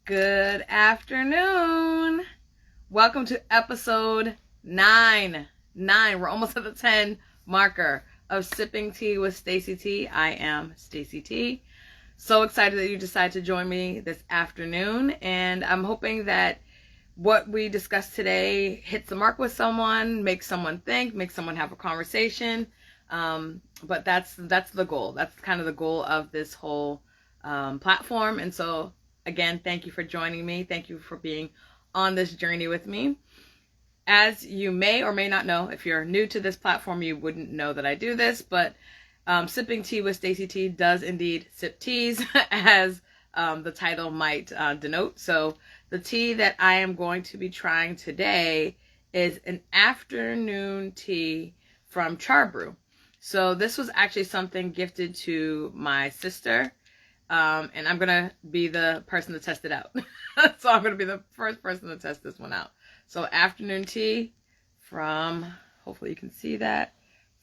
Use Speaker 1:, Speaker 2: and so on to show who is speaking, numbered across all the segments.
Speaker 1: Good afternoon. Welcome to episode 9. We're almost at the 10 marker of Sipping Tea with Stacey T. I am Stacey T. So excited that you decided to join me this afternoon, and I'm hoping that what we discussed today hits the mark with someone, makes someone think, makes someone have a conversation. But that's the goal. That's kind of the goal of this whole platform. And so again, thank you for joining me. Thank you for being on this journey with me. As you may or may not know, if you're new to this platform, you wouldn't know that I do this, but Sipping Tea with Stacey T does indeed sip teas, as the title might denote. So the tea that I am going to be trying today is an afternoon tea from Charbrew. So this was actually something gifted to my sister. And I'm going to be the person to test it out. So I'm going to be the first person to test this one out. So afternoon tea from, hopefully you can see that,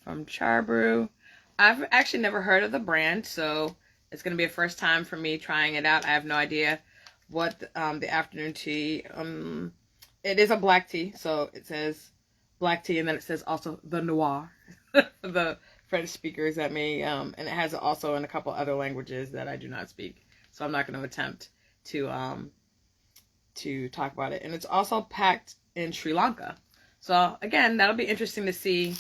Speaker 1: from Charbrew. I've actually never heard of the brand, so it's going to be a first time for me trying it out. I have no idea what the afternoon tea, it is a black tea, so it says black tea, and then it says also the noir, the French speakers at me, and it has also in a couple other languages that I do not speak, so I'm not going to attempt to talk about it. And it's also packed in Sri Lanka, so again, that'll be interesting to see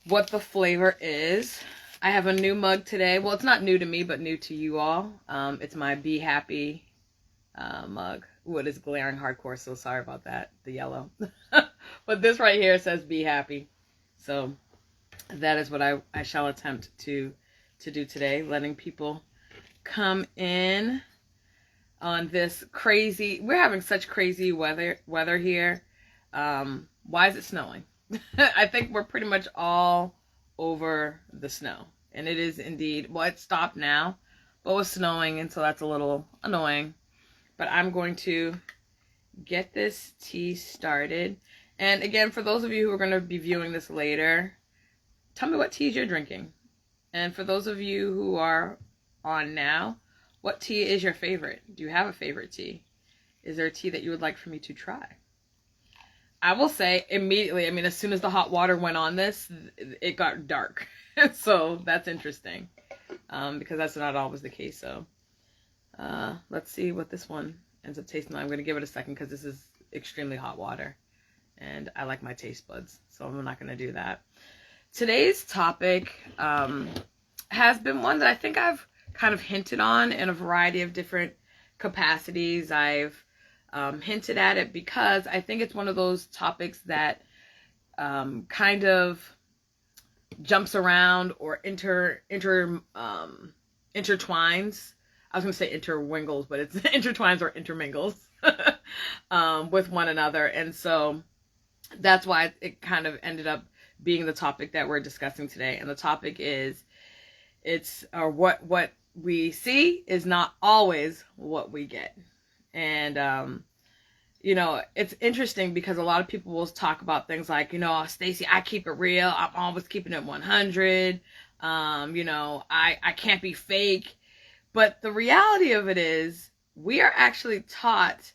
Speaker 1: what the flavor is. I have a new mug today. Well, it's not new to me, but new to you all. It's my Be Happy mug. Ooh, it is glaring hardcore, so sorry about that, the yellow. But this right here says Be Happy, so that is what I shall attempt to do today, letting people come in on this crazy, we're having such crazy weather here. Why is it snowing? I think we're pretty much all over the snow, and it is indeed, well, it stopped now, but it was snowing, and so that's a little annoying. But I'm going to get this tea started. And again, for those of you who are going to be viewing this later, tell me what teas you're drinking. And for those of you who are on now, what tea is your favorite? Do you have a favorite tea? Is there a tea that you would like for me to try? I will say immediately, I mean, as soon as the hot water went on this, it got dark. So that's interesting, because that's not always the case. So let's see what this one ends up tasting like. I'm going to give it a second because this is extremely hot water, and I like my taste buds, so I'm not going to do that. Today's topic has been one that I think I've kind of hinted on in a variety of different capacities. I've hinted at it because I think it's one of those topics that kind of jumps around or intertwines. I was going to say interwingles, but it's intertwines or intermingles with one another. And so that's why it kind of ended up being the topic that we're discussing today. And the topic is, what we see is not always what we get. And, you know, it's interesting because a lot of people will talk about things like, you know, Stacey, I keep it real. I'm always keeping it 100. You know, I can't be fake. But the reality of it is we are actually taught,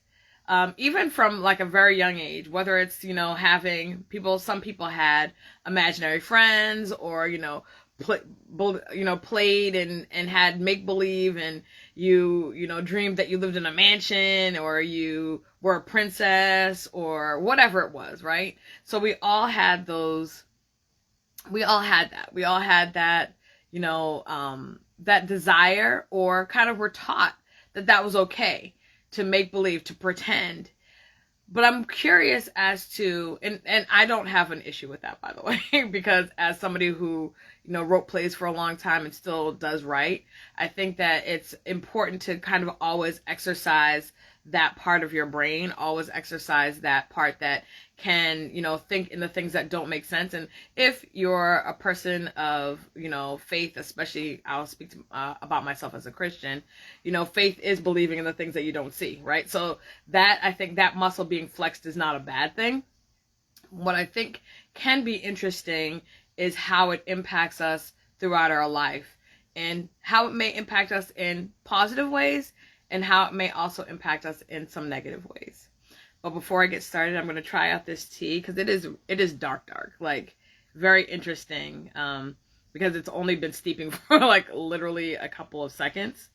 Speaker 1: even from like a very young age, whether it's, you know, having some people had imaginary friends, or, you know, played and had make-believe, and you know, dreamed that you lived in a mansion, or you were a princess, or whatever it was, right? So we all had those, we all had that, you know, that desire, or kind of were taught that that was okay to make believe, to pretend. But I'm curious as to, and I don't have an issue with that, by the way, because as somebody who, you know, wrote plays for a long time and still does write, I think that it's important to kind of always exercise that part of your brain, always exercise that part that can, you know, think in the things that don't make sense. And if you're a person of, you know, faith, especially, I'll speak about myself as a Christian, you know, faith is believing in the things that you don't see, right? So that, I think that muscle being flexed is not a bad thing. What I think can be interesting is how it impacts us throughout our life, and how it may impact us in positive ways and how it may also impact us in some negative ways. But before I get started, I'm going to try out this tea because it is dark, like very interesting, because it's only been steeping for like literally a couple of seconds.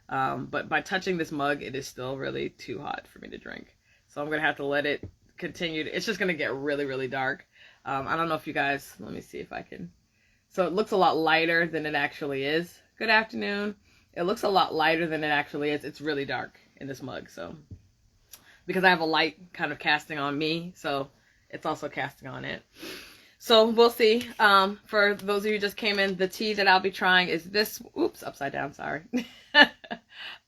Speaker 1: But by touching this mug, it is still really too hot for me to drink. So I'm going to have to let it continue. It's just going to get really, really dark. I don't know if you guys, let me see if I can. So it looks a lot lighter than it actually is. Good afternoon. It looks a lot lighter than it actually is. It's really dark in this mug. So because I have a light kind of casting on me, so it's also casting on it. So we'll see. For those of you who just came in, the tea that I'll be trying is this, oops, upside down, sorry.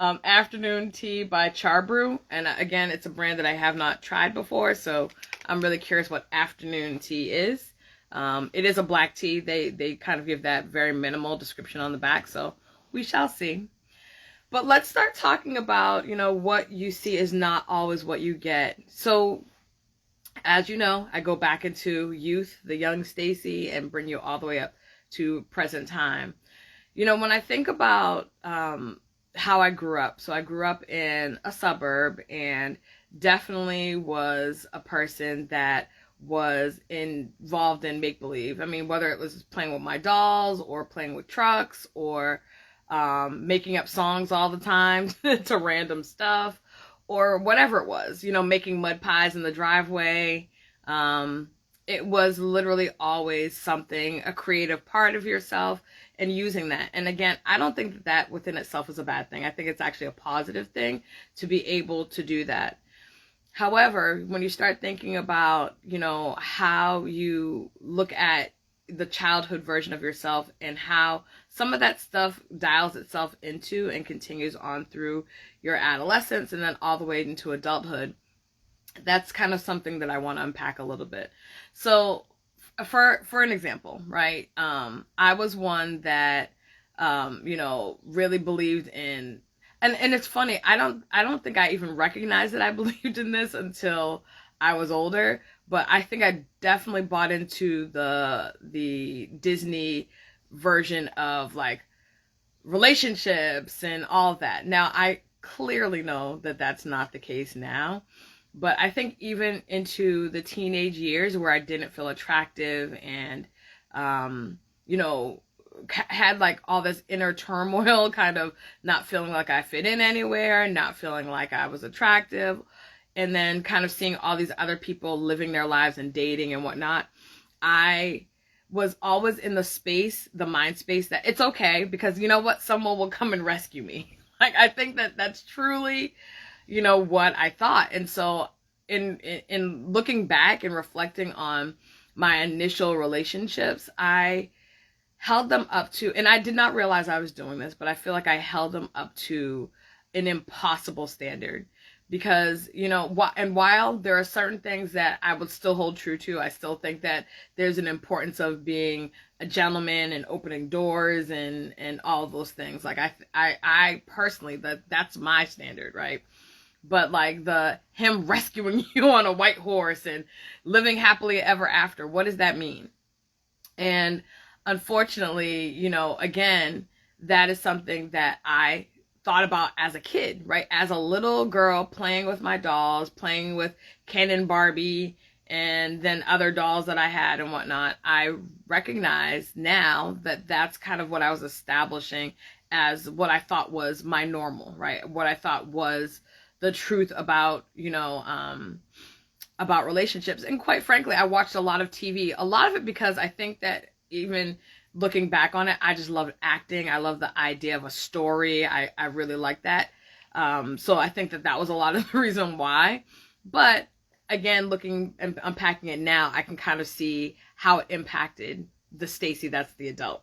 Speaker 1: Afternoon tea by Charbrew. And again, it's a brand that I have not tried before, so I'm really curious what afternoon tea is. It is a black tea. They kind of give that very minimal description on the back, so we shall see. But let's start talking about, what you see is not always what you get. So, as you know, I go back into youth, the young Stacey, and bring you all the way up to present time. When I think about how I grew up, so I grew up in a suburb and definitely was a person that was involved in make-believe. I mean, whether it was playing with my dolls or playing with trucks or making up songs all the time to random stuff or whatever it was, making mud pies in the driveway. It was literally always something, a creative part of yourself, and using that. And again, I don't think that within itself is a bad thing. I think it's actually a positive thing to be able to do that. However, when you start thinking about, how you look at the childhood version of yourself and how some of that stuff dials itself into and continues on through your adolescence and then all the way into adulthood, that's kind of something that I want to unpack a little bit. So for an example, right? I was one that, really believed in, and it's funny, I don't think I even recognized that I believed in this until I was older, but I think I definitely bought into the Disney version of like relationships and all that. Now, I clearly know that that's not the case now, but I think even into the teenage years where I didn't feel attractive and, had like all this inner turmoil, kind of not feeling like I fit in anywhere, not feeling like I was attractive, and then kind of seeing all these other people living their lives and dating and whatnot, I was always in the mind space that it's okay because you know what, someone will come and rescue me. Like, I think that that's truly, what I thought. And so in looking back and reflecting on my initial relationships, I held them up to, and I did not realize I was doing this, but I feel like I held them up to an impossible standard. Because, and while there are certain things that I would still hold true to, I still think that there's an importance of being a gentleman and opening doors and all of those things. Like, I personally, that's my standard, right? But like him rescuing you on a white horse and living happily ever after, what does that mean? And unfortunately, again, that is something that I thought about as a kid, right? As a little girl playing with my dolls, playing with Ken and Barbie, and then other dolls that I had and whatnot. I recognize now that that's kind of what I was establishing as what I thought was my normal, right? What I thought was the truth about, about relationships. And quite frankly, I watched a lot of TV, a lot of it because I think that even looking back on it, I just loved acting. I love the idea of a story. I really like that. So I think that was a lot of the reason why. But again, looking and unpacking it now, I can kind of see how it impacted the Stacey that's the adult.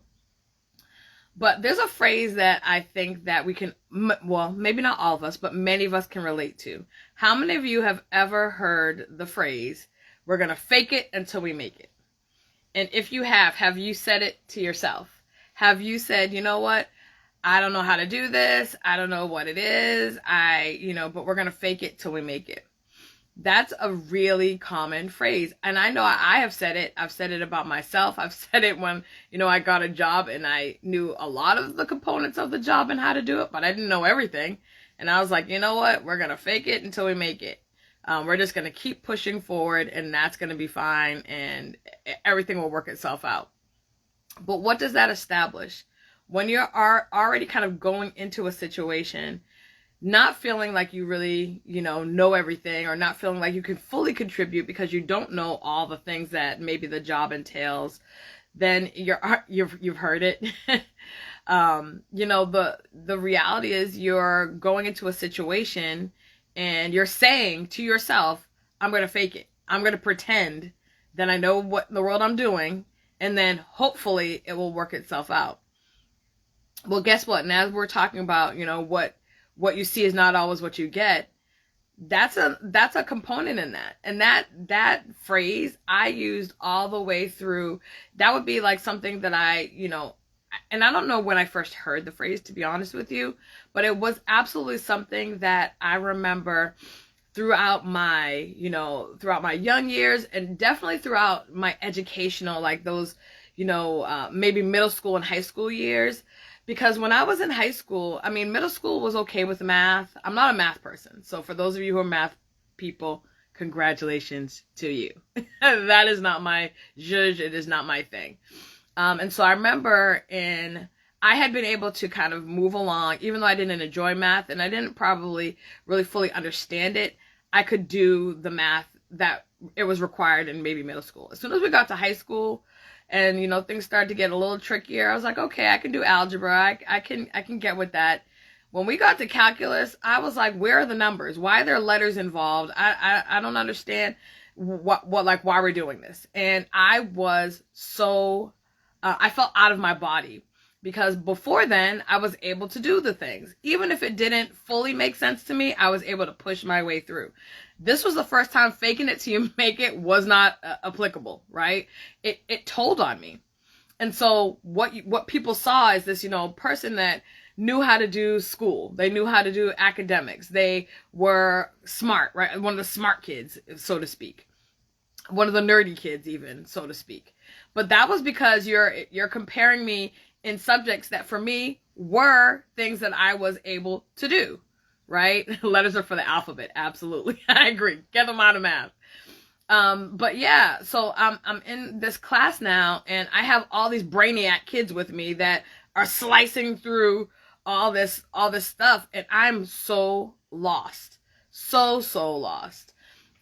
Speaker 1: But there's a phrase that I think that we can, well, maybe not all of us, but many of us can relate to. How many of you have ever heard the phrase, we're going to fake it until we make it? And if you have you said it to yourself? Have you said, you know what? I don't know how to do this. I don't know what it is. But we're going to fake it till we make it. That's a really common phrase. And I know I have said it. I've said it about myself. I've said it when, I got a job and I knew a lot of the components of the job and how to do it, but I didn't know everything. And I was like, you know what? We're going to fake it until we make it. We're just going to keep pushing forward, and that's going to be fine, and everything will work itself out. But what does that establish? When you're already kind of going into a situation, not feeling like you really, know everything, or not feeling like you can fully contribute because you don't know all the things that maybe the job entails, then you've heard it. The reality is you're going into a situation and you're saying to yourself, I'm going to fake it. I'm going to pretend that I know what in the world I'm doing, and then hopefully it will work itself out. Well, guess what? And as we're talking about, what you see is not always what you get, that's a component in that. And that phrase I used all the way through. That would be like something that and I don't know when I first heard the phrase, to be honest with you, but it was absolutely something that I remember throughout my young years, and definitely throughout my educational, like those, maybe middle school and high school years. Because when I was in high school, middle school was okay with math. I'm not a math person. So for those of you who are math people, congratulations to you. That is not my zhuzh. It is not my thing. And so I remember I had been able to kind of move along, even though I didn't enjoy math and I didn't probably really fully understand it. I could do the math that it was required in maybe middle school. As soon as we got to high school, and, things started to get a little trickier, I was like, okay, I can do algebra. I can get with that. When we got to calculus, I was like, where are the numbers? Why are there letters involved? I don't understand why we're doing this. And I was so, I felt out of my body, because before then I was able to do the things. Even if it didn't fully make sense to me, I was able to push my way through. This was the first time faking it till you make it was not applicable, right? It told on me. And so what people saw is this, person that knew how to do school. They knew how to do academics. They were smart, right? One of the smart kids, so to speak. One of the nerdy kids even, so to speak. But that was because you're comparing me in subjects that for me were things that I was able to do. Right? Letters are for the alphabet. Absolutely. I agree. Get them out of math. But yeah, so I'm in this class now, and I have all these brainiac kids with me that are slicing through all this stuff, and I'm so lost. So lost.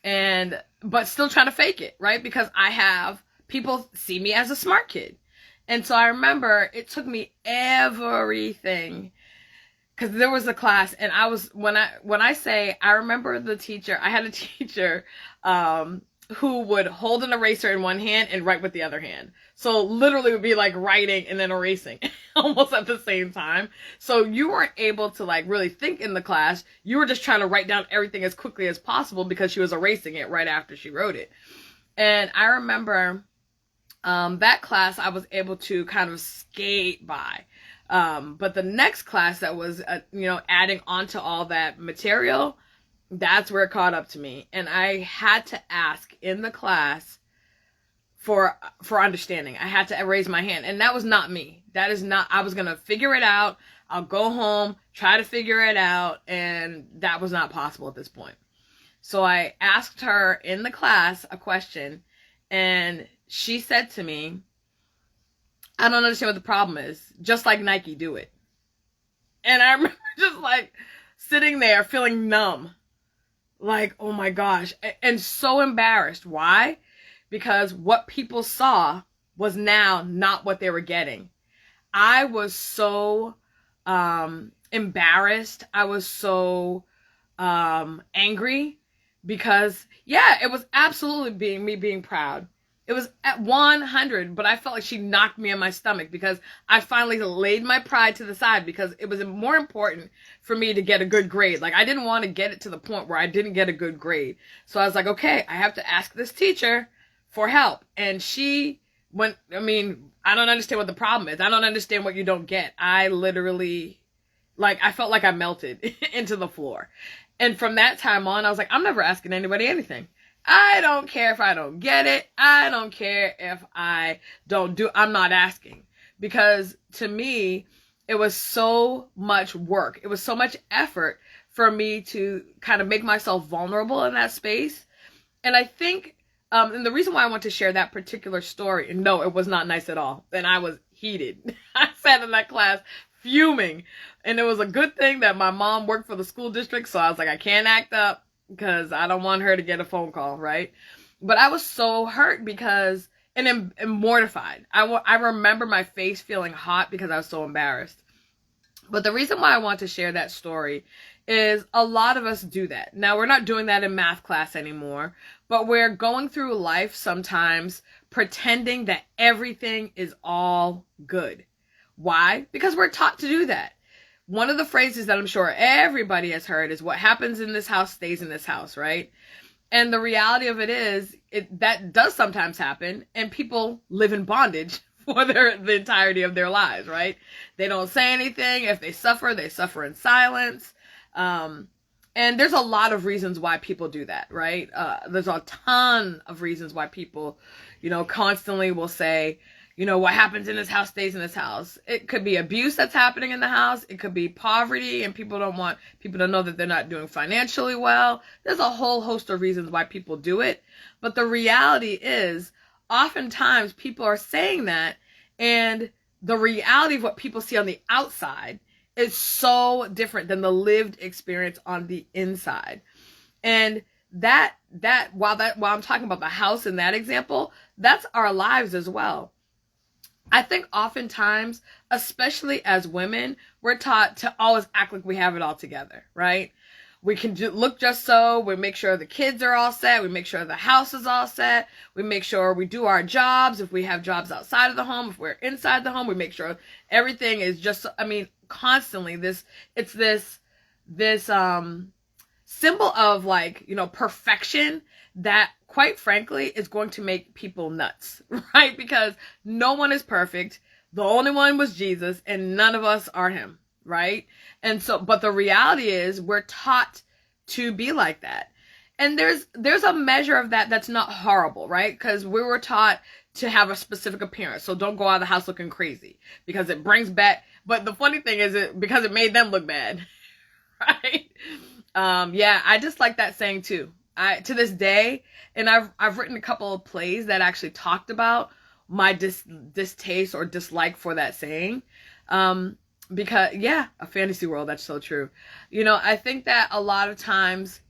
Speaker 1: But still trying to fake it, right? Because people see me as a smart kid. And so I remember it took me everything. Because there was a class, and when I say I remember the teacher, I had a teacher who would hold an eraser in one hand and write with the other hand. So literally it would be like writing and then erasing almost at the same time. So you weren't able to like really think in the class. You were just trying to write down everything as quickly as possible because she was erasing it right after she wrote it. And I remember that class I was able to kind of skate by. But the next class that was, adding on to all that material, that's where it caught up to me. And I had to ask in the class for understanding. I had to raise my hand. And that was not me. That is not, I was going to figure it out. I'll go home, try to figure it out. And that was not possible at this point. So I asked her in the class a question, and she said to me, I don't understand what the problem is. Just like Nike, do it. And I remember just like sitting there feeling numb. Like, oh my gosh. And so embarrassed. Why? Because what people saw was now not what they were getting. I was so embarrassed. I was so angry because, yeah, it was absolutely me being proud. It was at 100, but I felt like she knocked me in my stomach because I finally laid my pride to the side because it was more important for me to get a good grade. Like, I didn't want to get it to the point where I didn't get a good grade. So I was like, okay, I have to ask this teacher for help. And I don't understand what the problem is. I don't understand what you don't get. I literally, I felt like I melted into the floor. And from that time on, I was like, I'm never asking anybody anything. I don't care if I don't get it. I don't care if I I'm not asking. Because to me, it was so much work. It was so much effort for me to kind of make myself vulnerable in that space. And I think, and the reason why I want to share that particular story, and no, it was not nice at all. And I was heated. I sat in that class fuming. And it was a good thing that my mom worked for the school district. So I was like, I can't act up because I don't want her to get a phone call, right? But I was so hurt because, and mortified. I remember my face feeling hot because I was so embarrassed. But the reason why I want to share that story is a lot of us do that. Now, we're not doing that in math class anymore, but we're going through life sometimes pretending that everything is all good. Why? Because we're taught to do that. One of the phrases that I'm sure everybody has heard is what happens in this house stays in this house, right? And the reality of it is that does sometimes happen, and people live in bondage for the entirety of their lives, right? They don't say anything. If they suffer in silence. And there's a lot of reasons why people do that, right? There's a ton of reasons why people, constantly will say, what happens in this house stays in this house. It could be abuse that's happening in the house. It could be poverty, and people don't want people to know that they're not doing financially well. There's a whole host of reasons why people do it. But the reality is, oftentimes people are saying that, and the reality of what people see on the outside is so different than the lived experience on the inside. And that while I'm talking about the house in that example, that's our lives as well. I think oftentimes, especially as women, we're taught to always act like we have it all together, right? We can look just so. We make sure the kids are all set. We make sure the house is all set. We make sure we do our jobs. If we have jobs outside of the home, if we're inside the home, we make sure everything is just, constantly this symbol of perfection that, quite frankly, is going to make people nuts, right? Because no one is perfect. The only one was Jesus, and none of us are him, right? And so, but the reality is we're taught to be like that. And there's a measure of that that's not horrible, right? Because we were taught to have a specific appearance. So don't go out of the house looking crazy because it brings back, but the funny thing is because it made them look bad, right? Yeah, I just like that saying too. To this day, and I've written a couple of plays that actually talked about my distaste or dislike for that saying. Because a fantasy world, that's so true. I think that a lot of times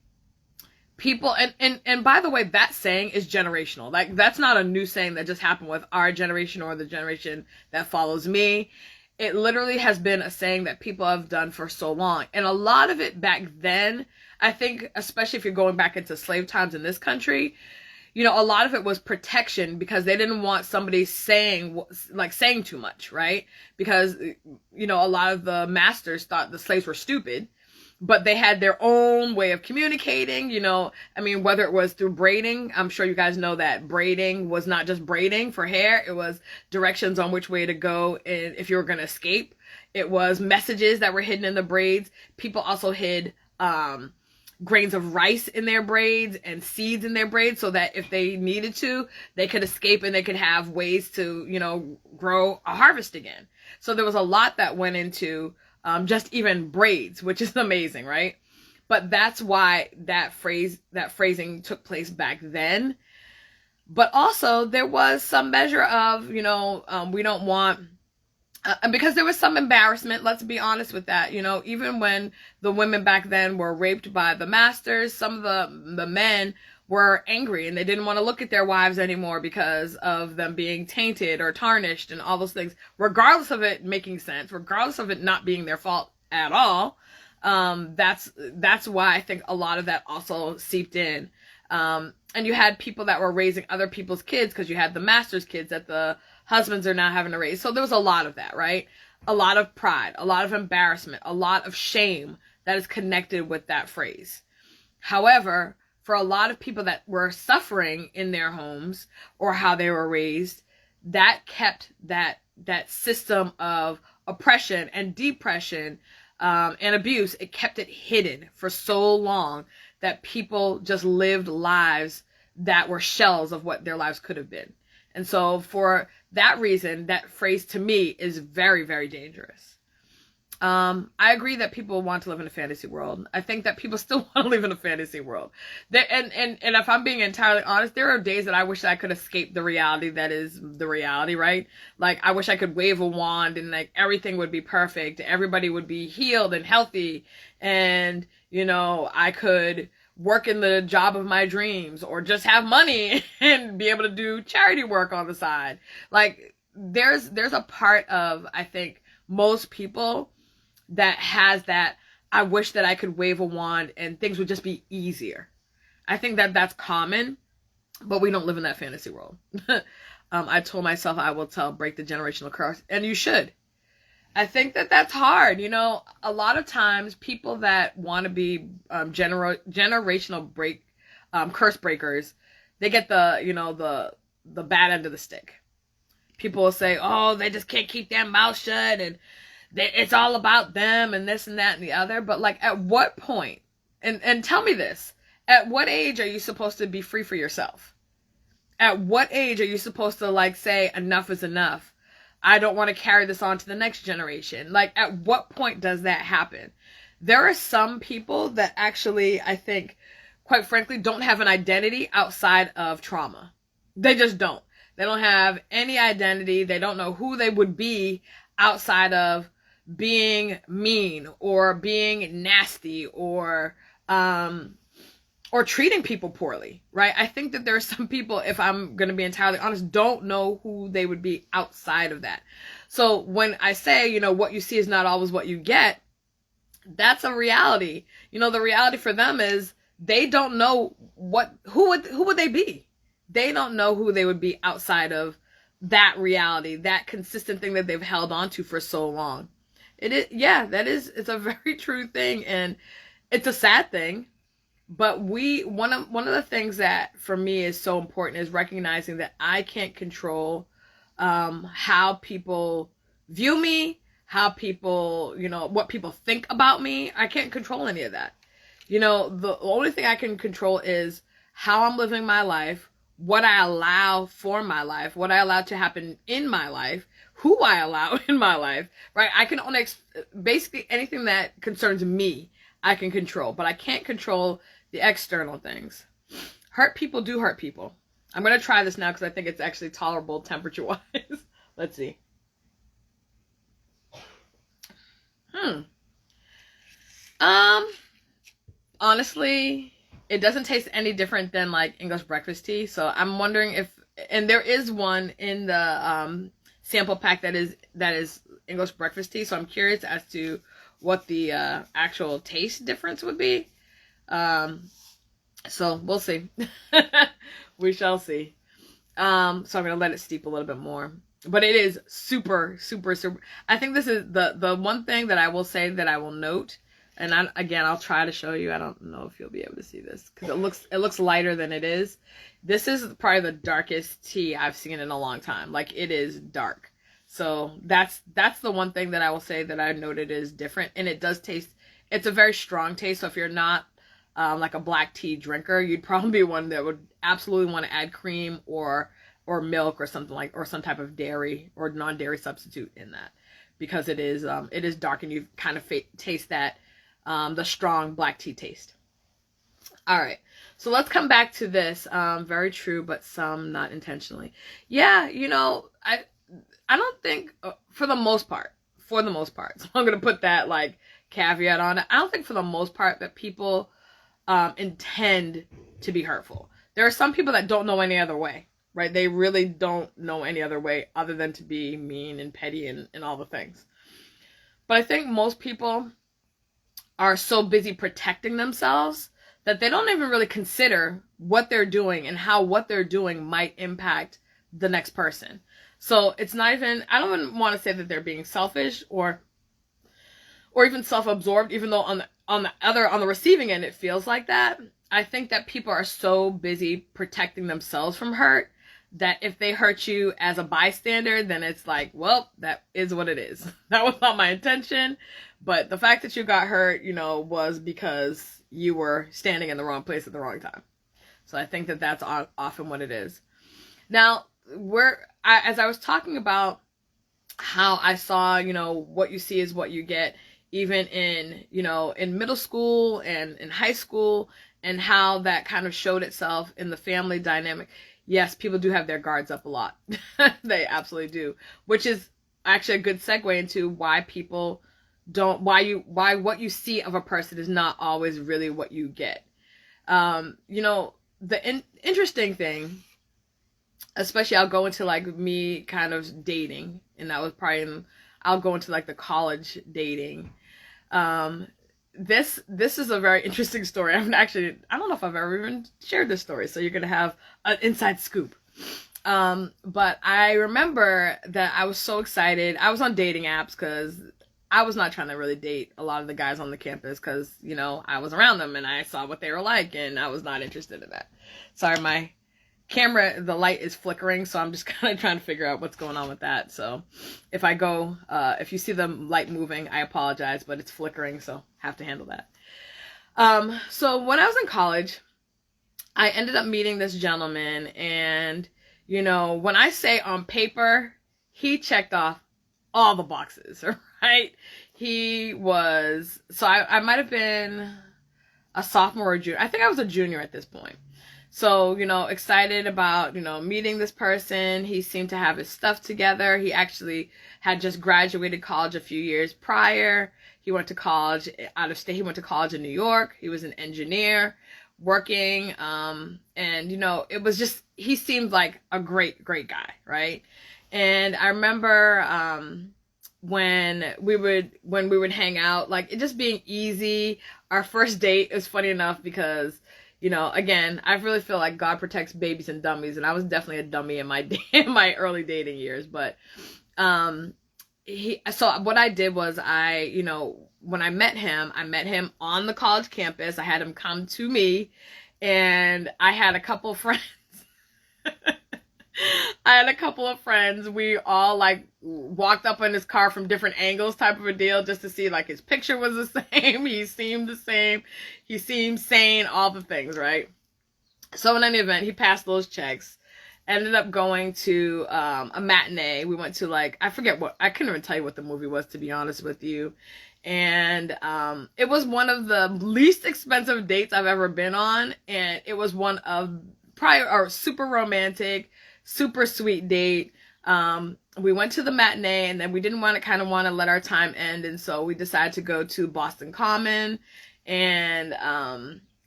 Speaker 1: people, and by the way, that saying is generational. Like, that's not a new saying that just happened with our generation or the generation that follows me. It literally has been a saying that people have done for so long. And a lot of it back then, I think, especially if you're going back into slave times in this country, a lot of it was protection because they didn't want somebody saying too much, right? Because, a lot of the masters thought the slaves were stupid, but they had their own way of communicating, whether it was through braiding. I'm sure you guys know that braiding was not just braiding for hair. It was directions on which way to go. And if you were going to escape, it was messages that were hidden in the braids. People also hid, grains of rice in their braids and seeds in their braids so that if they needed to, they could escape and they could have ways to, grow a harvest again. So there was a lot that went into just even braids, which is amazing, right? But that's why that phrasing took place back then. But also there was some measure of, we don't want, because there was some embarrassment, let's be honest with that. Even when the women back then were raped by the masters, some of the men were angry and they didn't want to look at their wives anymore because of them being tainted or tarnished and all those things, regardless of it making sense, regardless of it not being their fault at all. That's why I think a lot of that also seeped in. And you had people that were raising other people's kids because you had the master's kids that the husbands are now having to raise. So there was a lot of that, right? A lot of pride, a lot of embarrassment, a lot of shame that is connected with that phrase. However, for a lot of people that were suffering in their homes or how they were raised, that kept that system of oppression and depression and abuse, it kept it hidden for so long that people just lived lives that were shells of what their lives could have been. And so for that reason, that phrase to me is very, very dangerous. I agree that people want to live in a fantasy world. I think that people still want to live in a fantasy world. And if I'm being entirely honest, there are days that I wish I could escape the reality that is the reality, right? Like, I wish I could wave a wand and like everything would be perfect. Everybody would be healed and healthy. And, you know, I could work in the job of my dreams or just have money and be able to do charity work on the side. Like, there's a part of, I think, most people that has that, I wish that I could wave a wand and things would just be easier. I think that that's common, but we don't live in that fantasy world. I told myself I will break the generational curse, and you should. I think that that's hard. You know, a lot of times people that want to be generational curse breakers, they get the bad end of the stick. People will say, oh, they just can't keep their mouth shut, and it's all about them and this and that and the other. But like, at what point, and tell me this, at what age are you supposed to be free for yourself? At what age are you supposed to like say enough is enough? I don't want to carry this on to the next generation. Like, at what point does that happen? There are some people that actually, I think, quite frankly, don't have an identity outside of trauma. They just don't. They don't have any identity. They don't know who they would be outside of being mean or being nasty or treating people poorly, right? I think that there are some people, if I'm going to be entirely honest, don't know who they would be outside of that. So when I say, you know, what you see is not always what you get, that's a reality. You know, the reality for them is they don't know who would they be? They don't know who they would be outside of that reality, that consistent thing that they've held on to for so long. It's a very true thing, and it's a sad thing. But one of the things that for me is so important is recognizing that I can't control how people view me, how people, you know, what people think about me. I can't control any of that. You know, the only thing I can control is how I'm living my life, what I allow for my life, what I allow to happen in my life, who I allow in my life, right? I can only, basically anything that concerns me, I can control, but I can't control the external things. Hurt people do hurt people. I'm going to try this now because I think it's actually tolerable temperature-wise. Let's see. Honestly, it doesn't taste any different than like English breakfast tea. So I'm wondering if, and there is one in the sample pack that is English breakfast tea. So I'm curious as to what the actual taste difference would be. So we'll see. We shall see. So I'm going to let it steep a little bit more, but it is super, super, super. I think this is the one thing that I will say that I will note. And I'll try to show you. I don't know if you'll be able to see this because it looks lighter than it is. This is probably the darkest tea I've seen in a long time. Like, it is dark. So that's the one thing that I will say that I noted is different. And it does taste, it's a very strong taste. So if you're not like a black tea drinker, you'd probably be one that would absolutely want to add cream or milk or something like, or some type of dairy or non-dairy substitute in that, because it is dark and you kind of taste that the strong black tea taste. All right, so let's come back to this. Very true, but some not intentionally. Yeah, you know, I don't think for the most part, so I'm gonna put that like caveat on it. I don't think for the most part that people intend to be hurtful. There are some people that don't know any other way, right? They really don't know any other way other than to be mean and petty and all the things. But I think most people are so busy protecting themselves that they don't even really consider what they're doing and how what they're doing might impact the next person. So it's not even, I don't even want to say that they're being selfish or even self-absorbed, even though on the receiving end it feels like that. I think that people are so busy protecting themselves from hurt that if they hurt you as a bystander, then it's like, well, that is what it is. That was not my intention. But the fact that you got hurt, you know, was because you were standing in the wrong place at the wrong time. So I think that that's often what it is. Now, as I was talking about how I saw, you know, what you see is what you get. even in, you know, in middle school and in high school, and how that kind of showed itself in the family dynamic. Yes, people do have their guards up a lot. They absolutely do, which is actually a good segue into why people don't, why what you see of a person is not always really what you get. You know, the interesting thing, especially I'll go into like me kind of dating, and that was probably I'll go into like the college dating. This is a very interesting story. I don't know if I've ever even shared this story, so you're gonna have an inside scoop. But I remember that I was so excited. I was on dating apps because I was not trying to really date a lot of the guys on the campus because, you know, I was around them and I saw what they were like, and I was not interested in that. Sorry, my camera, the light is flickering, so I'm just kind of trying to figure out what's going on with that. So if I go, if you see the light moving, I apologize, but it's flickering, so have to handle that. So when I was in college, I ended up meeting this gentleman, and, you know, when I say on paper, he checked off all the boxes, right? He was, so I might have been a sophomore or junior. I think I was a junior at this point. So, you know, excited about, you know, meeting this person. He seemed to have his stuff together. He actually had just graduated college a few years prior. He went to college out of state. He went to college in New York. He was an engineer working. And, you know, it was just, he seemed like a great guy, right? And I remember, when we would hang out, like it just being easy. Our first date is funny enough because, you know, again, I really feel like God protects babies and dummies, and I was definitely a dummy in my early dating years. But so what I did was you know, when I met him on the college campus. I had him come to me, and I had a couple friends. We all like walked up in his car from different angles, type of a deal, just to see like his picture was the same. He seemed the same. He seemed sane, all the things, right? So in any event, he passed those checks. Ended up going to a matinee. We went to like, I couldn't even tell you what the movie was, to be honest with you. And it was one of the least expensive dates I've ever been on. And it was one of probably super romantic, super sweet date. We went to the matinee, and then we didn't want to let our time end, and so we decided to go to Boston Common. And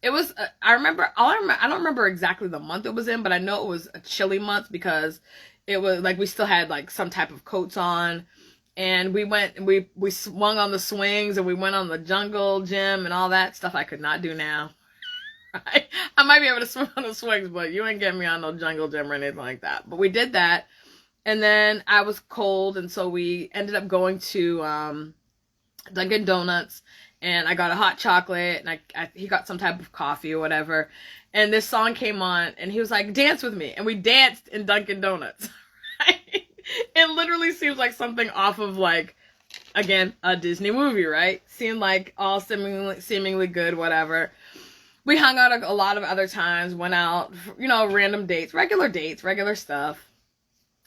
Speaker 1: it was I don't remember exactly the month it was in, but I know it was a chilly month because it was like we still had like some type of coats on. And we went and we swung on the swings, and we went on the jungle gym and all that stuff I could not do now. Right? I might be able to swim on the swings, but you ain't getting me on no jungle gym or anything like that. But we did that. And then I was cold, and so we ended up going to Dunkin' Donuts, and I got a hot chocolate, and he got some type of coffee or whatever. And this song came on, and he was like, "Dance with me." And we danced in Dunkin' Donuts. Right? It literally seems like something off of, like, again, a Disney movie, right? Seemed like all seemingly good, whatever. We hung out a lot of other times, went out, you know, random dates, regular stuff.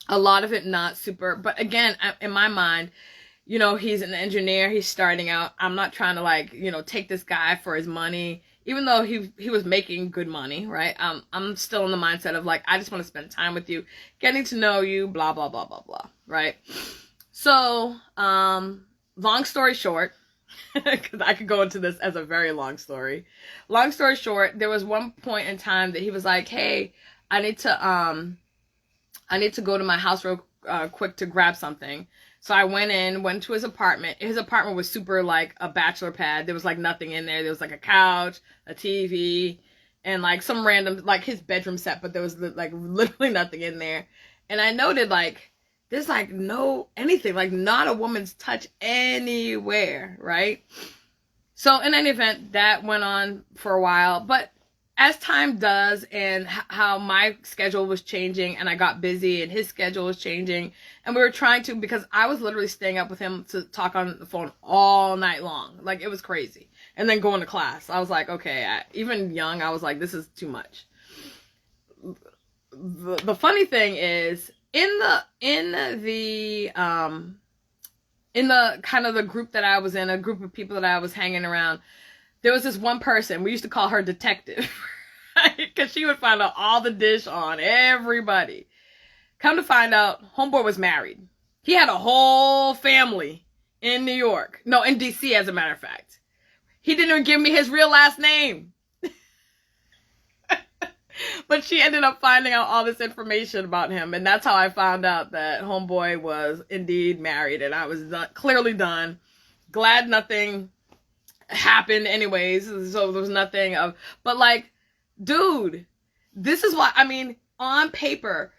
Speaker 1: A lot of it not super, but again, in my mind, you know, he's an engineer, he's starting out. I'm not trying to, like, you know, take this guy for his money, even though he was making good money, right? I'm still in the mindset of like, I just want to spend time with you, getting to know you, blah, blah, blah, blah, blah, right? So, long story short, because I could go into this as a very long story. Long story short, there was one point in time that he was like, "Hey, I need to go to my house real quick to grab something." So I went to his apartment. His apartment was super like a bachelor pad. There was like nothing in there. There was like a couch, a TV, and like some random, like his bedroom set, but there was like literally nothing in there. And I noted like, there's like no anything, like not a woman's touch anywhere, right? So in any event, that went on for a while, but as time does, and how my schedule was changing, and I got busy, and his schedule was changing, and we were trying to, because I was literally staying up with him to talk on the phone all night long. Like, it was crazy. And then going to class. I was like, okay, even young, I was like, this is too much. The funny thing is, in the in the kind of the group that I was in, a group of people that I was hanging around, there was this one person, we used to call her Detective, because she would find out all the dish on everybody. Come to find out, homeboy was married. He had a whole family in New York. No, in DC, as a matter of fact. He didn't even give me his real last name. But she ended up finding out all this information about him. And that's how I found out that homeboy was indeed married. And I was clearly done. Glad nothing happened anyways. So there was nothing of... But like, dude, this is why... I mean, on paper,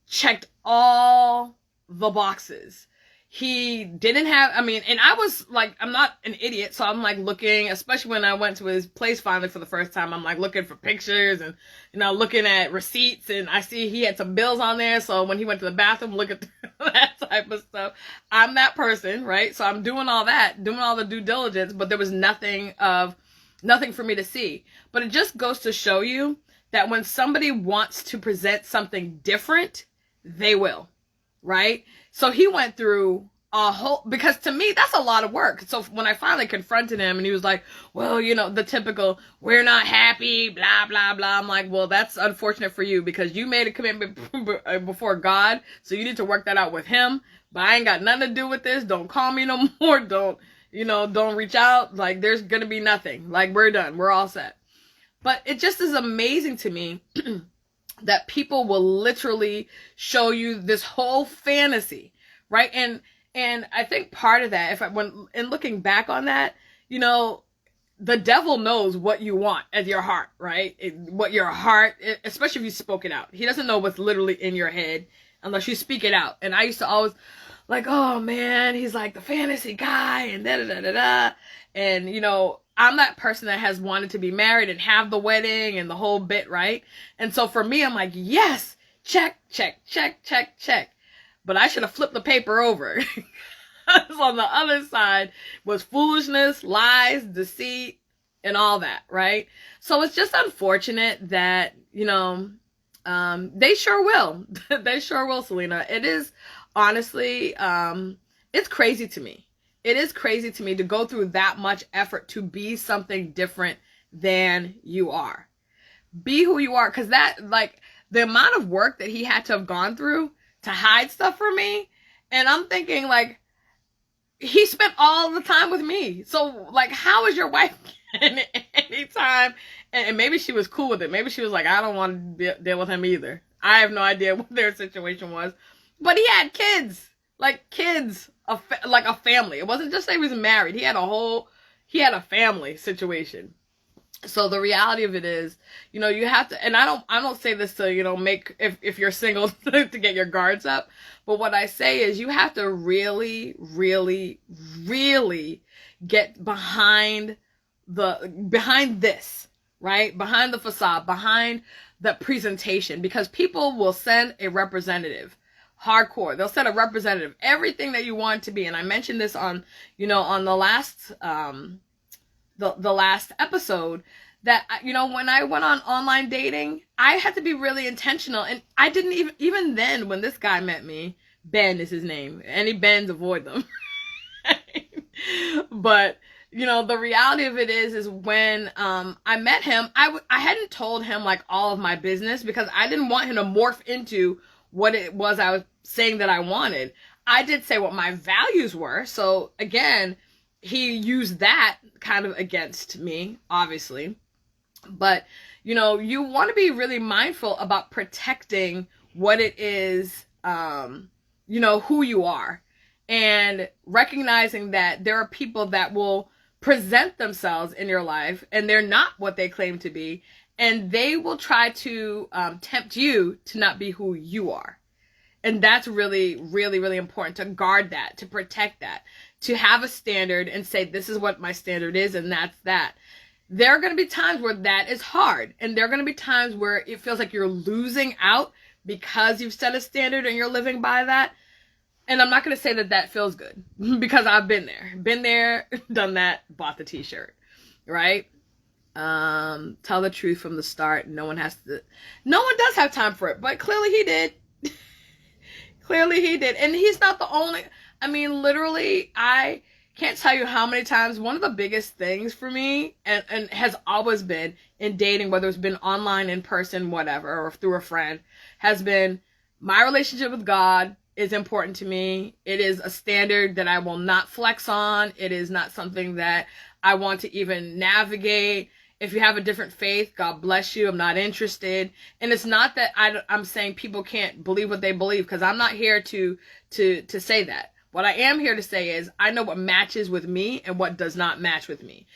Speaker 1: checked all the boxes. He didn't have... I mean, and I was like... I'm not an idiot, so I'm like looking... Especially when I went to his place finally for the first time. I'm like looking for pictures and... You know, looking at receipts, and I see he had some bills on there, so when he went to the bathroom, look at that type of stuff. I'm that person, right? So I'm doing all that, doing all the due diligence, but there was nothing for me to see. But it just goes to show you that when somebody wants to present something different, they will, right? So he went through a whole, because to me, that's a lot of work. So when I finally confronted him and he was like, well, you know, the typical, we're not happy, blah, blah, blah. I'm like, well, that's unfortunate for you because you made a commitment before God. So you need to work that out with him. But I ain't got nothing to do with this. Don't call me no more. Don't reach out. Like, there's going to be nothing. Like, we're done. We're all set. But it just is amazing to me that people will literally show you this whole fantasy, right? And I think part of that, when looking back on that, you know, the devil knows what you want at your heart, right? What your heart, especially if you spoke it out. He doesn't know what's literally in your head unless you speak it out. And I used to always like, oh man, he's like the fantasy guy and da-da-da-da-da. And, you know, I'm that person that has wanted to be married and have the wedding and the whole bit, right? And so for me, I'm like, yes, check, check, check, check, check. But I should have flipped the paper over. So on the other side was foolishness, lies, deceit, and all that, right? So it's just unfortunate that, you know, they sure will. They sure will, Selena. It is, honestly, it's crazy to me. It is crazy to me to go through that much effort to be something different than you are. Be who you are. Because that, like, the amount of work that he had to have gone through to hide stuff from me. And I'm thinking, like, he spent all the time with me. So, like, how is your wife getting any time? And maybe she was cool with it. Maybe she was like, I don't want to deal with him either. I have no idea what their situation was. But he had kids. Like, kids. Like a family. It wasn't just that he was married. He had a family situation. So the reality of it is, you know, you have to, and I don't say this to, you know, make, if you're single to get your guards up, but what I say is you have to really, really, really get behind this, right? Behind the facade, behind the presentation, because people will send a representative. Hardcore. They'll send a representative. Everything that you want to be. And I mentioned this on, you know, on the last, the last episode, that, you know, when I went on online dating, I had to be really intentional. And I didn't even then, when this guy met me, Ben is his name. Any Bens, avoid them. But, you know, the reality of it is when I met him, I hadn't told him like all of my business because I didn't want him to morph into what it was I was saying that I wanted. I did say what my values were. So again, he used that kind of against me, obviously. But, you know, you want to be really mindful about protecting what it is, you know, who you are. And recognizing that there are people that will present themselves in your life and they're not what they claim to be. And they will try to tempt you to not be who you are. And that's really, really, really important to guard that, to protect that, to have a standard and say, this is what my standard is, and that's that. There are going to be times where that is hard. And there are going to be times where it feels like you're losing out because you've set a standard and you're living by that. And I'm not going to say that that feels good because I've been there, done that, bought the t-shirt, right? Tell the truth from the start. No one does have time for it, but clearly he did. Clearly he did. And he's not the only, I mean, literally, I can't tell you how many times one of the biggest things for me, and has always been in dating, whether it's been online, in person, whatever, or through a friend, has been my relationship with God is important to me. It is a standard that I will not flex on. It is not something that I want to even navigate. If you have a different faith, God bless you. I'm not interested. And it's not that I'm saying people can't believe what they believe, because I'm not here to say that. What I am here to say is I know what matches with me and what does not match with me.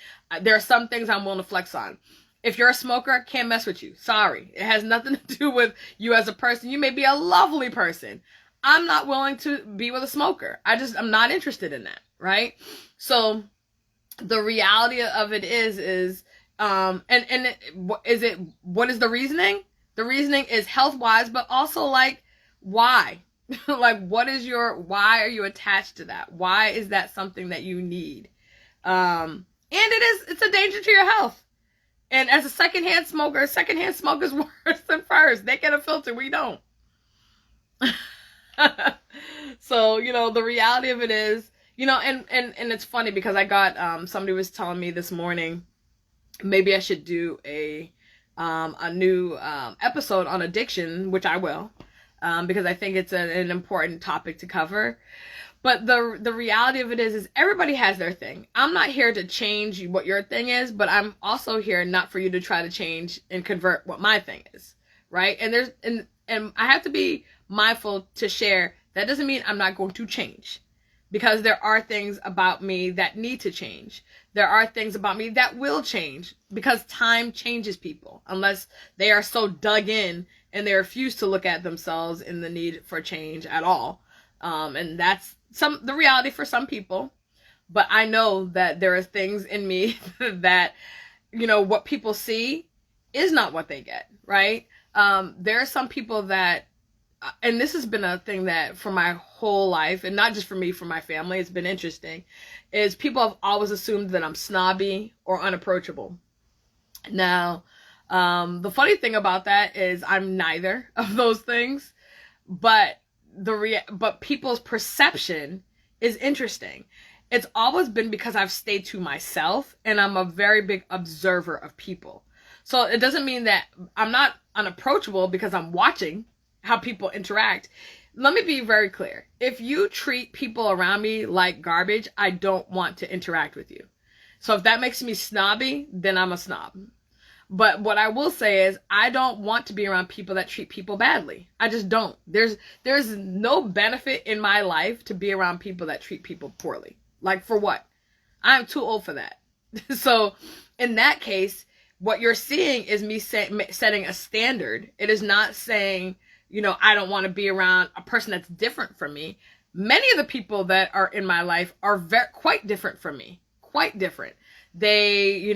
Speaker 1: There are some things I'm willing to flex on. If you're a smoker, can't mess with you. Sorry. It has nothing to do with you as a person. You may be a lovely person. I'm not willing to be with a smoker. I'm not interested in that, right? So the reality of it is what is the reasoning? The reasoning is health-wise, but also like, why? Like, why are you attached to that? Why is that something that you need? And it's a danger to your health. And as a secondhand smoker is worse than first. They get a filter, we don't. So, the reality of it is, and it's funny because I got, somebody was telling me this morning, maybe I should do a new episode on addiction, which I will. Because I think it's an important topic to cover. But the reality of it is everybody has their thing. I'm not here to change what your thing is, but I'm also here not for you to try to change and convert what my thing is, right? And I have to be mindful to share. That doesn't mean I'm not going to change, because there are things about me that need to change. There are things about me that will change, because time changes people unless they are so dug in and they refuse to look at themselves in the need for change at all. And that's the reality for some people. But I know that there are things in me that, what people see is not what they get, right? There are some people that, and this has been a thing that for my whole life, and not just for me, for my family, it's been interesting, is people have always assumed that I'm snobby or unapproachable. Now, the funny thing about that is I'm neither of those things, but but people's perception is interesting. It's always been because I've stayed to myself, and I'm a very big observer of people. So it doesn't mean that I'm not unapproachable because I'm watching how people interact. Let me be very clear. If you treat people around me like garbage, I don't want to interact with you. So if that makes me snobby, then I'm a snob. But what I will say is I don't want to be around people that treat people badly. I just don't. There's no benefit in my life to be around people that treat people poorly. Like, for what? I'm too old for that. So in that case, what you're seeing is me setting a standard. It is not saying, I don't want to be around a person that's different from me. Many of the people that are in my life are quite different from me. Quite different. They,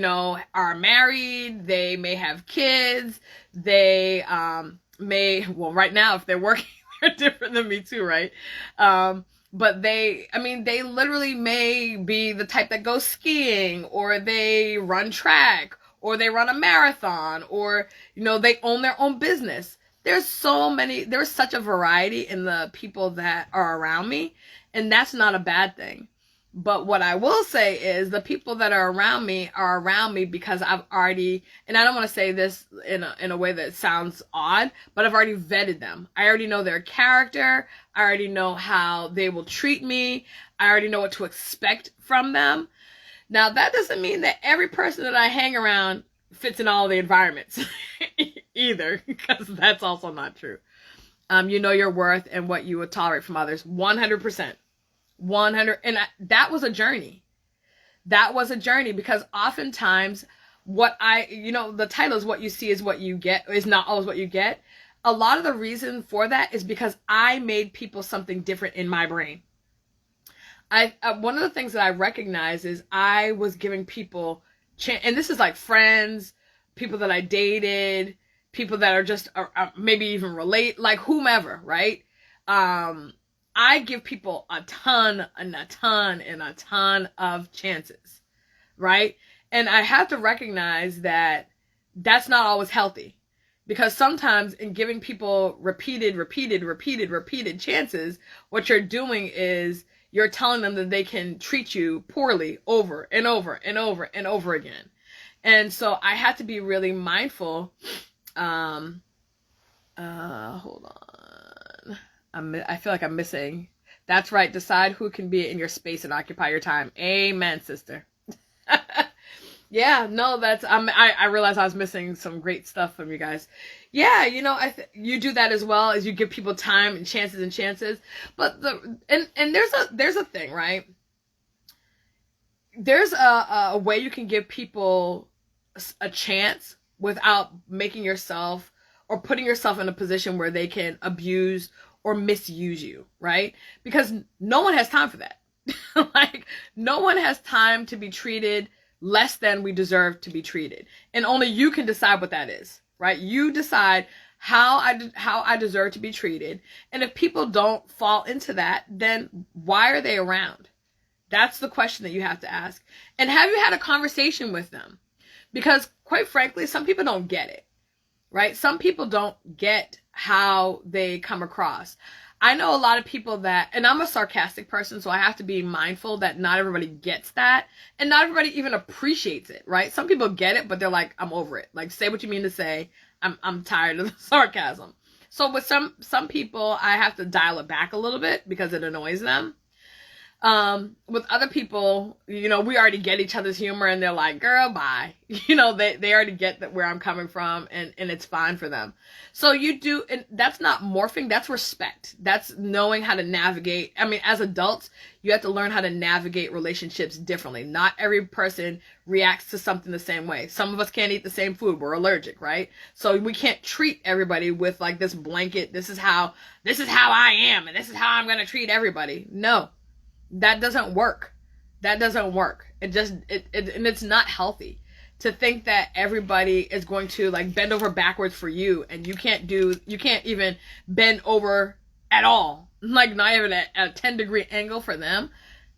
Speaker 1: are married. They may have kids. They right now, if they're working, they're different than me too, right? But they literally may be the type that goes skiing, or they run track, or they run a marathon, or, they own their own business. There's such a variety in the people that are around me, and that's not a bad thing. But what I will say is the people that are around me because I've already, and I don't want to say this in a way that sounds odd, but I've already vetted them. I already know their character. I already know how they will treat me. I already know what to expect from them. Now, that doesn't mean that every person that I hang around fits in all the environments either, because that's also not true. You know your worth and what you would tolerate from others. 100%. 100. And that was a journey. That was a journey, because oftentimes the title is what you see is what you get, is not always what you get. A lot of the reason for that is because I made people something different in my brain. One of the things that I recognize is I was giving people and this is like friends, people that I dated, people that are just maybe even relate, like whomever, right? I give people a ton of chances, right? And I have to recognize that that's not always healthy, because sometimes in giving people repeated chances, what you're doing is you're telling them that they can treat you poorly over and over and over and over again. And so I had to be really mindful. Hold on. I feel like I'm missing. That's right. Decide who can be in your space and occupy your time. Amen, sister. Yeah, no, that's, I realized I was missing some great stuff from you guys. Yeah, you know, you do that as well, as you give people time and chances. But there's a thing, right? There's a way you can give people a chance without making yourself or putting yourself in a position where they can abuse or misuse you, right? Because no one has time for that. Like, no one has time to be treated less than we deserve to be treated. And only you can decide what that is, right? You decide how I deserve to be treated. And if people don't fall into that, then why are they around? That's the question that you have to ask. And have you had a conversation with them? Because quite frankly, some people don't get it, right? Some people don't get how they come across. I know a lot of people that, and I'm a sarcastic person, so I have to be mindful that not everybody gets that, and not everybody even appreciates it, right? Some people get it, but they're like, I'm over it. Like, say what you mean to say. I'm tired of the sarcasm. So with some people, I have to dial it back a little bit because it annoys them. With other people, you know, we already get each other's humor, and they're like, girl, bye. You know, they already get that where I'm coming from, and it's fine for them. So you do, and that's not morphing, that's respect. That's knowing how to navigate. I mean, as adults, you have to learn how to navigate relationships differently. Not every person reacts to something the same way. Some of us can't eat the same food. We're allergic, right? So we can't treat everybody with like this blanket, this is how I am, and this is how I'm going to treat everybody. No. That doesn't work. That doesn't work. And it's not healthy to think that everybody is going to like bend over backwards for you, and you can't even bend over at all. Like not even at a 10-degree angle for them.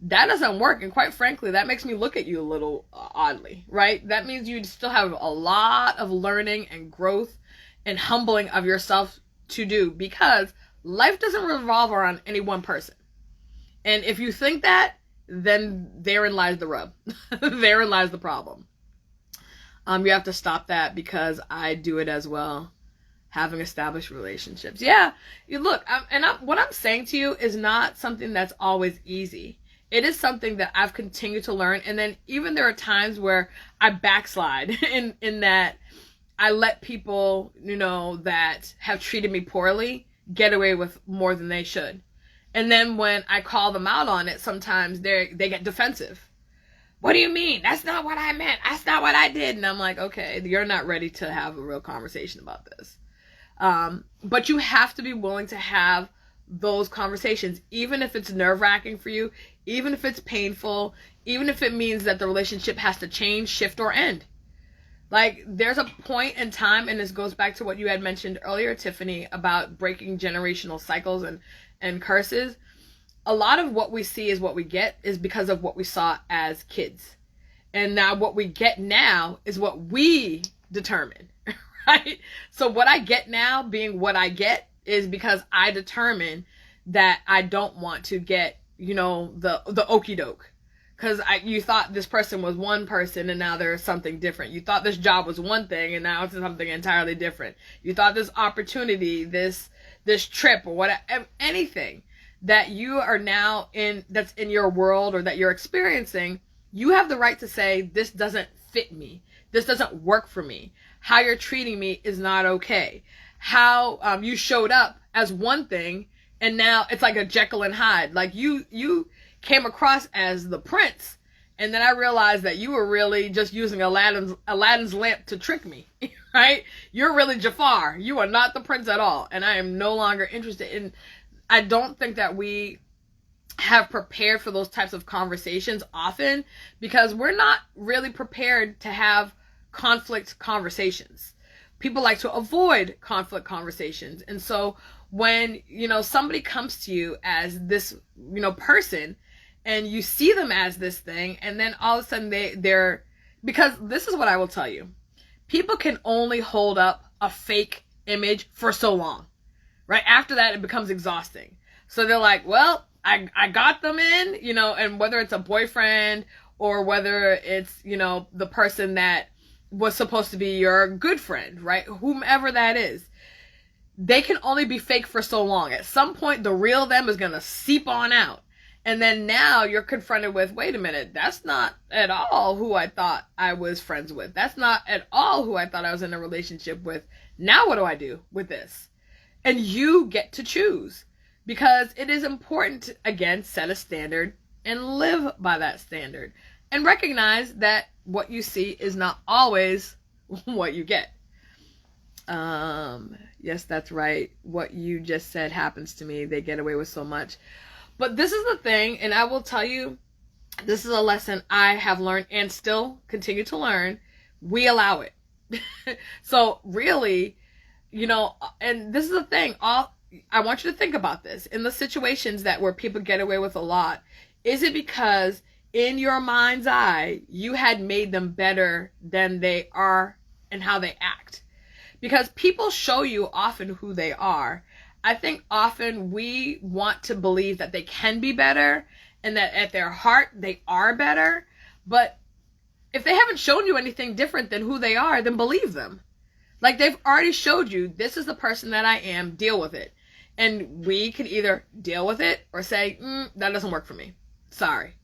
Speaker 1: That doesn't work. And quite frankly, that makes me look at you a little oddly, right? That means you still have a lot of learning and growth and humbling of yourself to do, because life doesn't revolve around any one person. And if you think that, then therein lies the rub. Therein lies the problem. You have to stop that, because I do it as well. Having established relationships. Yeah, you look, what I'm saying to you is not something that's always easy. It is something that I've continued to learn. And then even there are times where I backslide in that I let people, you know, that have treated me poorly get away with more than they should. And then when I call them out on it, sometimes they get defensive. What do you mean? That's not what I meant. That's not what I did. And I'm like, okay, you're not ready to have a real conversation about this. But you have to be willing to have those conversations, even if it's nerve-wracking for you, even if it's painful, even if it means that the relationship has to change, shift, or end. Like, there's a point in time, and this goes back to what you had mentioned earlier, Tiffany, about breaking generational cycles and curses. A lot of what we see is what we get is because of what we saw as kids. And now what we get now is what we determine, right? So what I get now, being what I get, is because I determine that I don't want to get, you know, the okie doke. Because you thought this person was one person, and now there's something different. You thought this job was one thing, and now it's something entirely different. You thought this opportunity, this trip, or whatever, anything that you are now in, that's in your world or that you're experiencing, you have the right to say, this doesn't fit me. This doesn't work for me. How you're treating me is not okay. How you showed up as one thing, and now it's like a Jekyll and Hyde. Like you came across as the prince, and then I realized that you were really just using Aladdin's lamp to trick me, right? You're really Jafar. You are not the prince at all, and I am no longer interested in. I don't think that we have prepared for those types of conversations often, because we're not really prepared to have conflict conversations. People like to avoid conflict conversations. And so when, you know, somebody comes to you as this, you know, person, and you see them as this thing, and then all of a sudden they're, because this is what I will tell you. People can only hold up a fake image for so long, right? After that, it becomes exhausting. So they're like, well, I got them in, you know, and whether it's a boyfriend or whether it's, you know, the person that was supposed to be your good friend, right? Whomever that is, they can only be fake for so long. At some point, the real them is going to seep on out. And then now you're confronted with, wait a minute, that's not at all who I thought I was friends with. That's not at all who I thought I was in a relationship with. Now what do I do with this? And you get to choose, because it is important to, again, set a standard and live by that standard, and recognize that what you see is not always what you get. Yes, that's right. What you just said happens to me. They get away with so much. But this is the thing, and I will tell you, this is a lesson I have learned and still continue to learn. We allow it. So really, you know, and this is the thing, I want you to think about this. In the situations that where people get away with a lot, is it because in your mind's eye, you had made them better than they are and how they act? Because people show you often who they are. I think often we want to believe that they can be better and that at their heart they are better. But if they haven't shown you anything different than who they are, then believe them. Like, they've already showed you, this is the person that I am, deal with it. And we can either deal with it or say, that doesn't work for me. Sorry.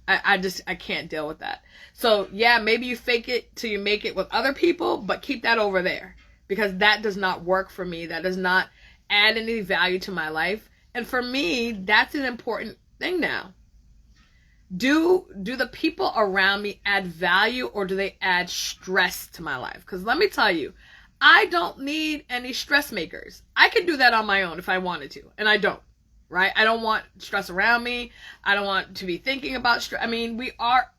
Speaker 1: I can't deal with that. So yeah, maybe you fake it till you make it with other people, but keep that over there, because that does not work for me. That does not add any value to my life. And for me, that's an important thing now. Do the people around me add value, or do they add stress to my life? Because let me tell you, I don't need any stress makers. I can do that on my own if I wanted to, and I don't, right? I don't want stress around me. I don't want to be thinking about stress. I mean,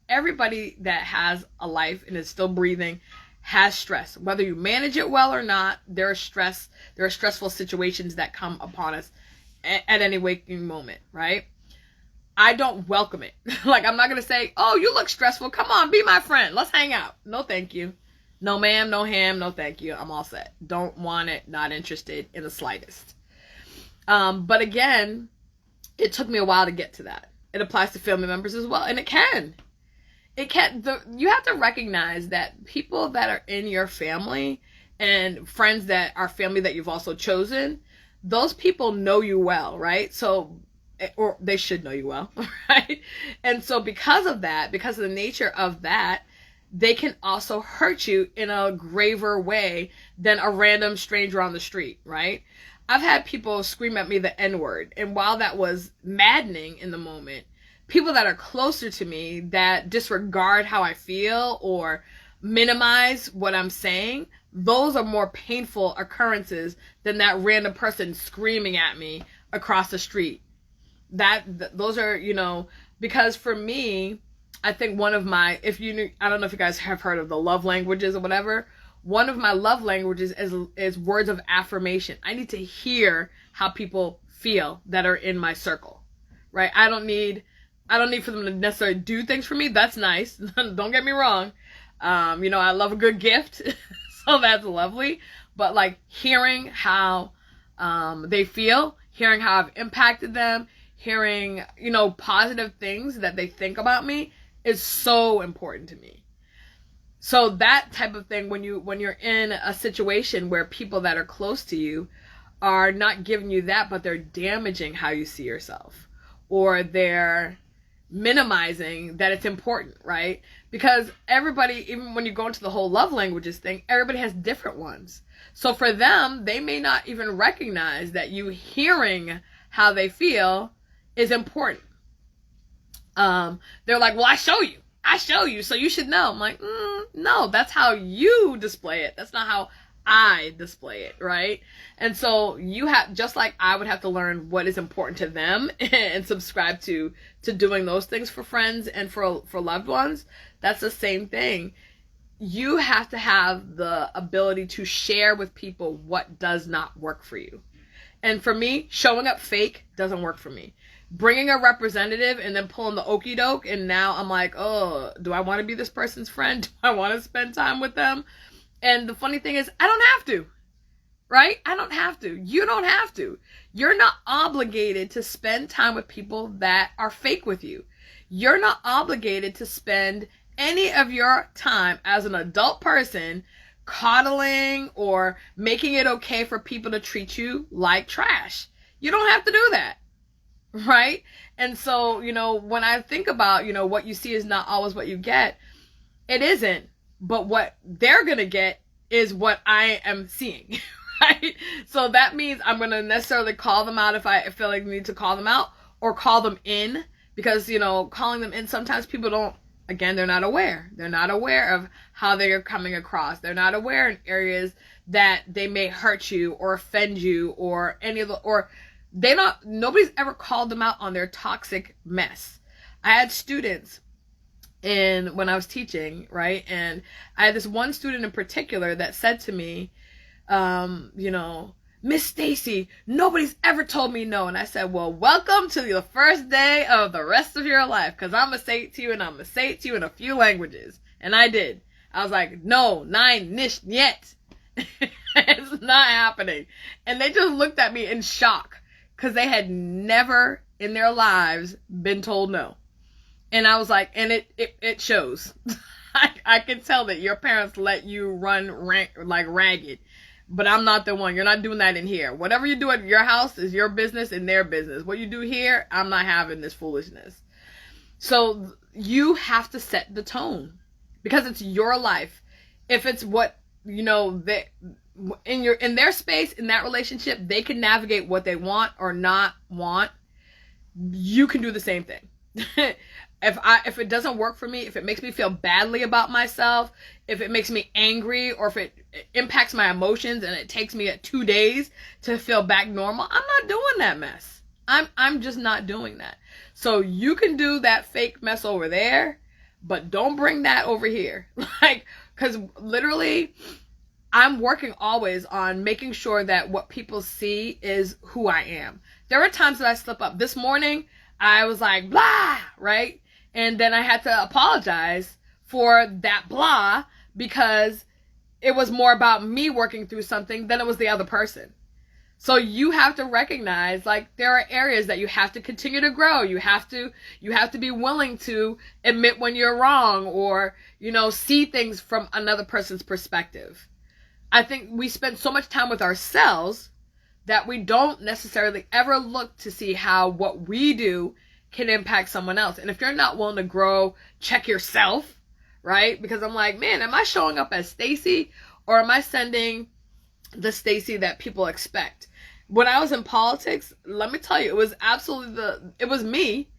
Speaker 1: everybody that has a life and is still breathing has stress. Whether you manage it well or not, there are stressful situations that come upon us at any waking moment, right? I don't welcome it. Like, I'm not going to say, oh, you look stressful. Come on, be my friend. Let's hang out. No, thank you. No, ma'am, no ham, no thank you. I'm all set. Don't want it. Not interested in the slightest. But again, it took me a while to get to that. It applies to family members as well. And it can. You have to recognize that people that are in your family and friends that are family that you've also chosen, those people know you well, right? So, or they should know you well, right? And so because of that, because of the nature of that, they can also hurt you in a graver way than a random stranger on the street, right? I've had people scream at me the N-word, and while that was maddening in the moment, people that are closer to me that disregard how I feel or minimize what I'm saying, those are more painful occurrences than that random person screaming at me across the street. Those are, you know, because for me, I think one of my, I don't know if you guys have heard of the love languages or whatever. One of my love languages is words of affirmation. I need to hear how people feel that are in my circle, right? I don't need for them to necessarily do things for me. That's nice. Don't get me wrong. You know, I love a good gift, so that's lovely. But like hearing how they feel, hearing how I've impacted them, hearing, you know, positive things that they think about me is so important to me. So that type of thing, when you're in a situation where people that are close to you are not giving you that, but they're damaging how you see yourself, or they're minimizing that it's important, right? Because everybody, even when you go into the whole love languages thing, everybody has different ones. So for them, they may not even recognize that you hearing how they feel is important. They're like, well, I show you, so you should know. I'm like, no, that's how you display it. That's not how I display it, right? And so you have, just like I would have to learn what is important to them and subscribe to doing those things for friends and for loved ones. That's the same thing. You have to have the ability to share with people what does not work for you. And for me, showing up fake doesn't work for me. Bringing a representative and then pulling the okie doke, and now I'm like, oh, do I want to be this person's friend? Do I want to spend time with them? And the funny thing is, I don't have to. right? I don't have to. You don't have to. You're not obligated to spend time with people that are fake with you. You're not obligated to spend any of your time as an adult person coddling or making it okay for people to treat you like trash. You don't have to do that, right? And so, when I think about, what you see is not always what you get, it isn't. But what they're going to get is what I am seeing, right? So that means I'm going to necessarily call them out if I feel like I need to call them out, or call them in, because, calling them in, sometimes people don't, again, they're not aware. They're not aware of how they are coming across. They're not aware in areas that they may hurt you or offend you or nobody's ever called them out on their toxic mess. I had students when I was teaching, right? And I had this one student in particular that said to me, Miss Stacey, nobody's ever told me no. And I said, well, welcome to the first day of the rest of your life, because I'm going to say it to you, and I'm going to say it to you in a few languages. And I did. I was like, no, nein, nicht, yet. It's not happening. And they just looked at me in shock, because they had never in their lives been told no. And I was like, and it shows. I can tell that your parents let you run like ragged. But I'm not the one. You're not doing that in here. Whatever you do at your house is your business and their business. What you do here, I'm not having this foolishness. So you have to set the tone, because it's your life. If it's what, they, in their space, in that relationship, they can navigate what they want or not want. You can do the same thing. If it doesn't work for me, if it makes me feel badly about myself, if it makes me angry, or if it impacts my emotions and it takes me 2 days to feel back normal, I'm not doing that mess. I'm just not doing that. So you can do that fake mess over there, but don't bring that over here. Because literally, I'm working always on making sure that what people see is who I am. There are times that I slip up. This morning, I was like, blah, right? And then I had to apologize for that blah, because it was more about me working through something than it was the other person. So you have to recognize, there are areas that you have to continue to grow. You have to be willing to admit when you're wrong, or, see things from another person's perspective. I think we spend so much time with ourselves that we don't necessarily ever look to see how what we do can impact someone else. And if you're not willing to grow, check yourself, right? Because I'm like, man, am I showing up as Stacey, or am I sending the Stacey that people expect? When I was in politics, let me tell you, it was absolutely it was me,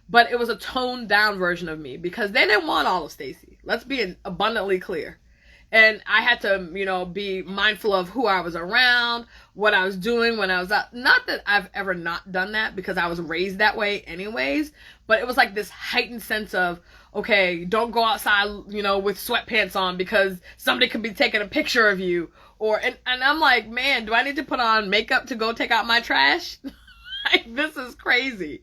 Speaker 1: but it was a toned down version of me, because they didn't want all of Stacey. Let's be abundantly clear. And I had to, be mindful of who I was around, what I was doing when I was out. Not that I've ever not done that, because I was raised that way anyways. But it was like this heightened sense of, okay, don't go outside, with sweatpants on, because somebody could be taking a picture of you. And I'm like, man, do I need to put on makeup to go take out my trash? This is crazy.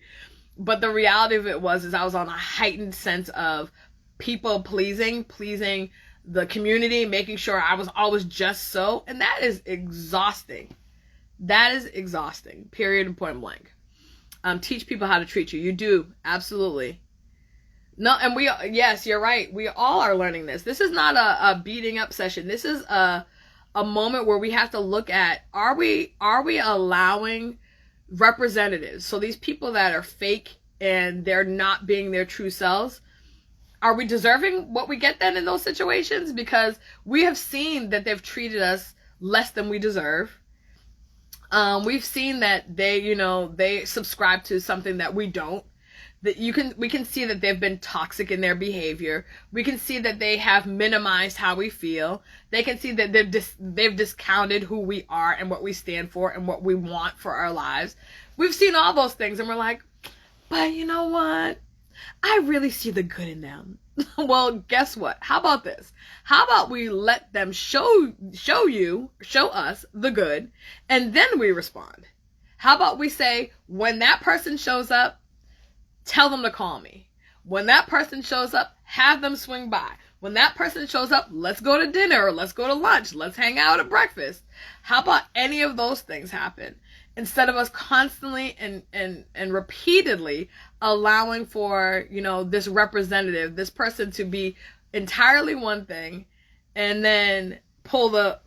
Speaker 1: But the reality of it is I was on a heightened sense of people pleasing the community, making sure I was always just so. And that is exhausting. That is exhausting. Period and point blank. Teach people how to treat you. You do. Absolutely. No, and yes, you're right. We all are learning this. This is not a beating up session. This is a moment where we have to look at, are we allowing representatives, so these people that are fake and they're not being their true selves, are we deserving what we get then in those situations? Because we have seen that they've treated us less than we deserve. We've seen that they subscribe to something that we don't. We can see that they've been toxic in their behavior. We can see that they have minimized how we feel. They can see that they've discounted who we are and what we stand for and what we want for our lives. We've seen all those things, and we're like, but you know what? I really see the good in them. Well, guess what? How about this? How about we let them show us the good, and then we respond? How about we say, when that person shows up, tell them to call me. When that person shows up, have them swing by. When that person shows up, let's go to dinner, or let's go to lunch, let's hang out at breakfast. How about any of those things happen? Instead of us constantly and repeatedly allowing for, you know, this representative, this person to be entirely one thing, and then pull the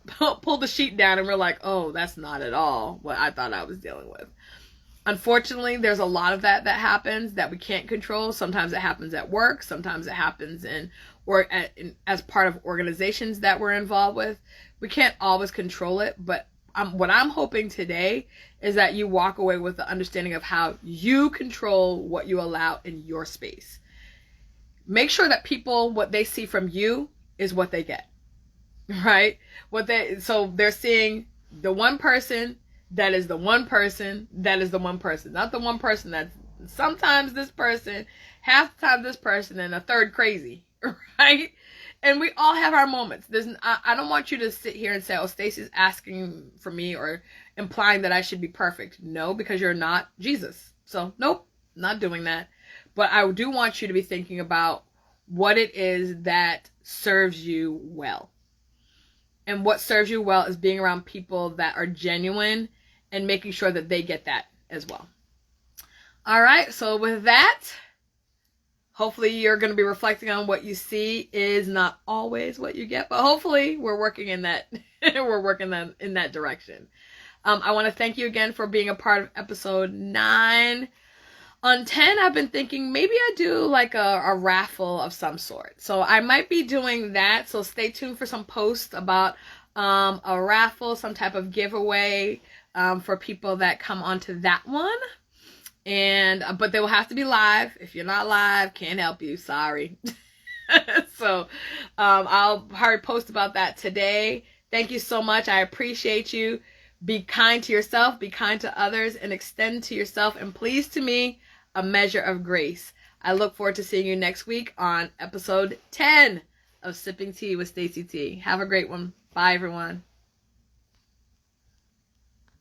Speaker 1: sheet down and we're like, oh, that's not at all what I thought I was dealing with. Unfortunately, there's a lot of that happens that we can't control. Sometimes it happens at work. Sometimes it happens as part of organizations that we're involved with. We can't always control it, but what I'm hoping today is that you walk away with the understanding of how you control what you allow in your space. Make sure that people, what they see from you is what they get, right? So they're seeing the one person that is the one person that is the one person, not the one person that's sometimes this person, half the time this person, and a third crazy, right? And we all have our moments. I don't want you to sit here and say, oh, Stacey's asking for me or implying that I should be perfect. No, because you're not Jesus. So nope, not doing that. But I do want you to be thinking about what it is that serves you well. And what serves you well is being around people that are genuine and making sure that they get that as well. All right, so with that, hopefully you're going to be reflecting on what you see is not always what you get, but hopefully we're working in that in that direction. I want to thank you again for being a part of episode 9. On 10, I've been thinking maybe I do like a raffle of some sort. So I might be doing that. So stay tuned for some posts about a raffle, some type of giveaway for people that come onto that one. But they will have to be live. If you're not live, can't help you. Sorry. So I'll probably post about that today. Thank you so much. I appreciate you. Be kind to yourself, be kind to others, and extend to yourself, and please to me, a measure of grace. I look forward to seeing you next week on episode 10 of Sipping Tea with Stacey T. Have a great one. Bye, everyone.